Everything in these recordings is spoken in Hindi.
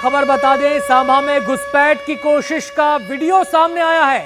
खबर बता दें, सांबा में घुसपैठ की कोशिश का वीडियो सामने आया है।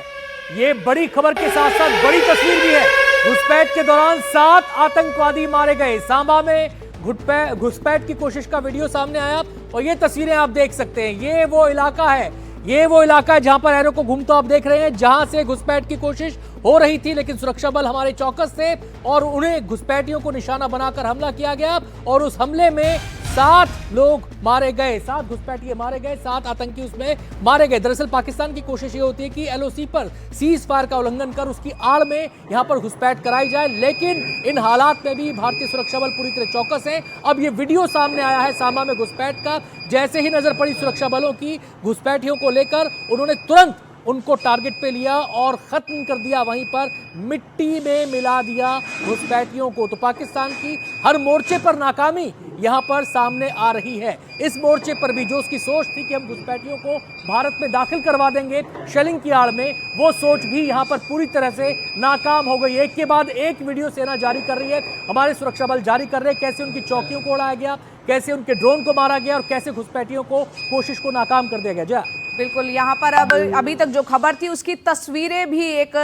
ये बड़ी खबर के साथ साथ बड़ी तस्वीर भी है। घुसपैठ के दौरान 7 आतंकवादी मारे गए। सांबा में घुसपैठ की कोशिश का वीडियो सामने आया और ये तस्वीरें आप देख सकते हैं। ये वो इलाका है जहां पर एरो को घूमते आप देख रहे हैं, जहां से घुसपैठ की कोशिश हो रही थी, लेकिन सुरक्षा बल हमारे चौकस थे और उन्हें घुसपैठियों को निशाना बनाकर हमला किया गया और उस हमले में 7 लोग मारे गए, 7 घुसपैठिए मारे गए, 7 आतंकी उसमें मारे गए। दरअसल पाकिस्तान की कोशिश ये होती है कि एलओसी पर सीज फायर का उल्लंघन कर उसकी आड़ में यहां पर घुसपैठ कराई जाए, लेकिन इन हालात में भी भारतीय सुरक्षा बल पूरी तरह चौकस है। अब ये वीडियो सामने आया है सांबा में घुसपैठ का। जैसे ही नजर पड़ी सुरक्षा बलों की घुसपैठियों को लेकर, उन्होंने तुरंत उनको टारगेट पे लिया और खत्म कर दिया, वहीं पर मिट्टी में मिला दिया घुसपैठियों को। तो पाकिस्तान की हर मोर्चे पर नाकामी यहां पर सामने आ रही है। इस मोर्चे पर भी जो उसकी सोच थी कि हम घुसपैठियों को भारत में दाखिल करवा देंगे शेलिंग की आड़ में, वो सोच भी यहां पर पूरी तरह से नाकाम हो गई। एक के बाद एक वीडियो सेना जारी कर रही है, हमारे सुरक्षा बल जारी कर रहे हैं कैसे उनकी चौकियों को उड़ाया गया, कैसे उनके ड्रोन को मारा गया और कैसे घुसपैठियों को कोशिश को नाकाम कर दिया गया। जा बिल्कुल, यहाँ पर अब अभी तक जो खबर थी उसकी तस्वीरें भी एक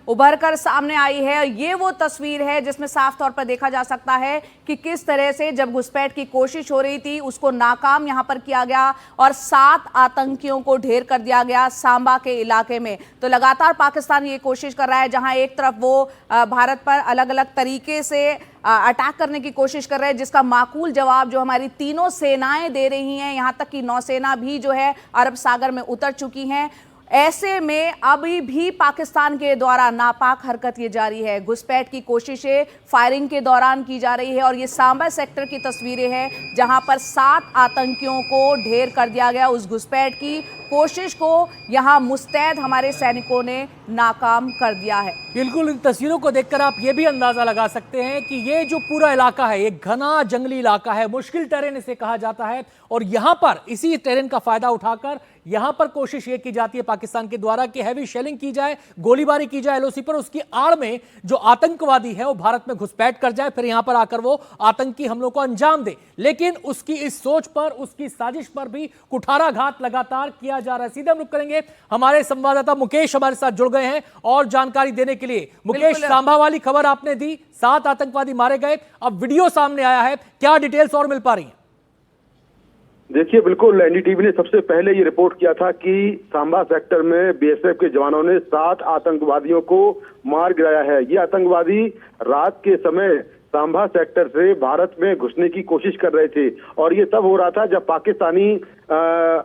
उभर कर सामने आई है। ये वो तस्वीर है जिसमें साफ तौर पर देखा जा सकता है कि किस तरह से जब घुसपैठ की कोशिश हो रही थी उसको नाकाम यहाँ पर किया गया और 7 आतंकियों को ढेर कर दिया गया सांबा के इलाके में। तो लगातार पाकिस्तान ये कोशिश कर रहा है, जहाँ एक तरफ वो भारत पर अलग अलग तरीके से अटैक करने की कोशिश कर रहे हैं, जिसका माकूल जवाब जो हमारी तीनों सेनाएं दे रही हैं, यहाँ तक कि नौसेना भी जो है अरब सागर में उतर चुकी हैं। ऐसे में अभी भी पाकिस्तान के द्वारा नापाक हरकत ये जारी है। घुसपैठ की कोशिशें फायरिंग के दौरान की जा रही है और ये सांबा सेक्टर की तस्वीरें हैं जहां पर 7 आतंकियों को ढेर कर दिया गया। उस घुसपैठ की कोशिश को यहां मुस्तैद हमारे सैनिकों ने नाकाम कर दिया है। बिल्कुल, इन तस्वीरों को देखकर आप ये भी अंदाजा लगा सकते हैं कि ये जो पूरा इलाका है, एक घना जंगली इलाका है, मुश्किल टेरेन इसे कहा जाता है और यहां पर इसी टेरेन का फायदा उठाकर यहां पर कोशिश ये की जाती है पाकिस्तान के द्वारा कि हैवी शेलिंग की जाए, गोलीबारी की जाए एलओसी पर, उसकी आड़ में जो आतंकवादी है वो भारत में घुसपैठ कर जाए, फिर यहां पर आकर वो आतंकी हमलों को अंजाम दे। लेकिन उसकी इस सोच पर, उसकी साजिश पर भी कुठाराघात लगातार किया जा रहा है। सीधे हम रुक करेंगे, हमारे संवाददाता मुकेश हमारे साथ जुड़ गए हैं और जानकारी देने के लिए। मुकेश, सांबा वाली खबर आपने दी, 7 आतंकवादी मारे गए, अब वीडियो सामने आया है, क्या डिटेल्स और मिल पा रही हैं? देखिए, बिल्कुल एनडीटीवी ने सबसे पहले ये रिपोर्ट किया था कि सांबा सेक्टर में बीएसएफ के जवानों ने 7 आतंकवादियों को मार गिराया है। ये आतंकवादी रात के समय सांबा सेक्टर से भारत में घुसने की कोशिश कर रहे थे और ये तब हो रहा था जब पाकिस्तानी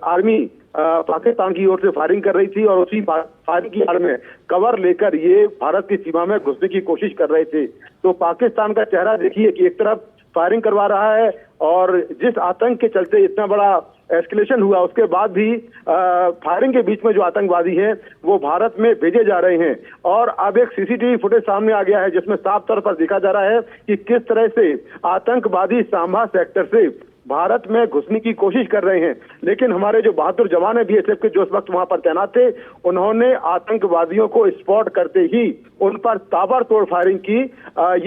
आर्मी पाकिस्तान की ओर से फायरिंग कर रही थी और उसी फायरिंग की आड़ में कवर लेकर ये भारत की सीमा में घुसने की कोशिश कर रहे थे। तो पाकिस्तान का चेहरा देखिए कि एक तरफ फायरिंग करवा रहा है और जिस आतंक के चलते इतना बड़ा एस्केलेशन हुआ, उसके बाद भी फायरिंग के बीच में जो आतंकवादी हैं वो भारत में भेजे जा रहे हैं। और अब एक सीसीटीवी फुटेज सामने आ गया है जिसमें साफ तौर पर देखा जा रहा है कि किस तरह से आतंकवादी सांबा सेक्टर से भारत में घुसने की कोशिश कर रहे हैं। लेकिन हमारे जो बहादुर जवान है बीएसएफ के, जो इस वक्त वहां पर तैनात थे, उन्होंने आतंकवादियों को स्पॉट करते ही उन पर ताबड़तोड़ फायरिंग की।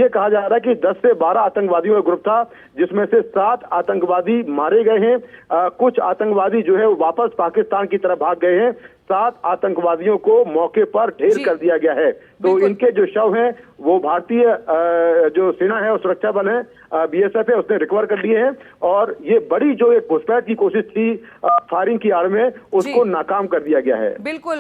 ये कहा जा रहा है कि 10 से 12 आतंकवादियों का ग्रुप था, जिसमें से 7 आतंकवादी मारे गए हैं। कुछ आतंकवादी जो है वो वापस पाकिस्तान की तरफ भाग गए हैं। 7 आतंकवादियों को मौके पर ढेर कर दिया गया है। तो इनके जो शव हैं वो भारतीय जो सेना है और सुरक्षा बल है, बीएसएफ है, उसने रिकवर कर लिए हैं और ये बड़ी जो एक घुसपैठ की कोशिश थी फायरिंग की आड़ में, उसको नाकाम कर दिया गया है। बिल्कुल।